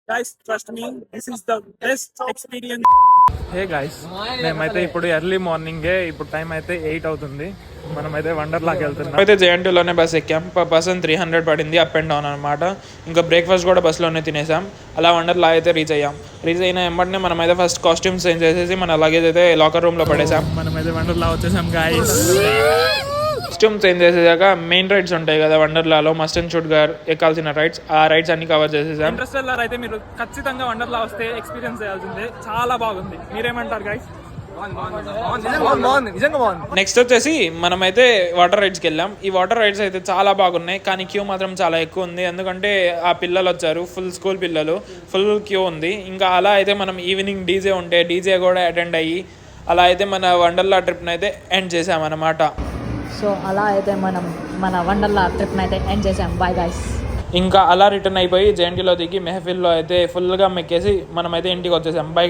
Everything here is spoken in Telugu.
Guys, trust me, this is the best experience. Hey guys, మేమైతే ఇప్పుడు ఎర్లీ మార్నింగే, ఇప్పుడు టైం అయితే 8 అవుతుంది. మనమైతే వండర్లాకి వెళ్తున్నాం. అయితే జేఎన్టీలోనే బస్ ఎక్కాం. పర్ పర్సన్ 300 పడింది, అప్ అండ్ డౌన్ అనమాట. ఇంకా బ్రేక్ఫాస్ట్ కూడా బస్సులోనే తినేసాం. అలా వండర్లా అయితే రీచ్ అయ్యాం. రీచ్ అయిన వెంబడినే మనమైతే ఫస్ట్ కాస్ట్యూమ్స్ చేంజ్ చేసేసి మన లగేజ్ అయితే లాకర్ రూమ్లో పడేసాం. మనమైతే వండర్లా వచ్చేసాం గైస్. కాస్ట్యూమ్ చేంజ్ చేసేదాక మెయిన్ రైడ్స్ ఉంటాయి కదా వండర్లాలో, మస్ట్ అండ్ షుడ్ గా ఎక్కాల్సిన రైడ్స్, ఆ రైడ్స్ అన్ని కవర్ చేసేసాం. ఇంట్రెస్టెల్లర్ అయితే మీరు ఖచ్చితంగా వండర్లా వస్తే ఎక్స్పీరియన్స్ చేయాల్సిందే, చాలా బాగుంది. మీరేమంటారు గైస్? నెక్స్ట్ వచ్చేసి మనమైతే వాటర్ రైడ్స్కి వెళ్ళాం. ఈ వాటర్ రైడ్స్ అయితే చాలా బాగున్నాయి, కానీ క్యూ మాత్రం చాలా ఎక్కువ ఉంది. ఎందుకంటే ఆ పిల్లలు వచ్చారు, ఫుల్ స్కూల్ పిల్లలు, ఫుల్ క్యూ ఉంది. ఇంకా అలా అయితే మనం ఈవినింగ్ డీజే ఉంటే డీజే కూడా అటెండ్ అయ్యి అలా అయితే మన వండర్లా ట్రిప్ని అయితే ఎండ్ చేసామన్నమాట. సో అలా అయితే మనం మన వండర్లా ట్రిప్ని అయితే ఎండ్ చేసాం. Bye guys. ఇంకా అలా రిటర్న్ అయిపోయి జేఎన్టీలో దిగి మెహఫిల్లో అయితే ఫుల్గా మెక్కేసి మనమైతే ఇంటికి వచ్చేసాం. బై.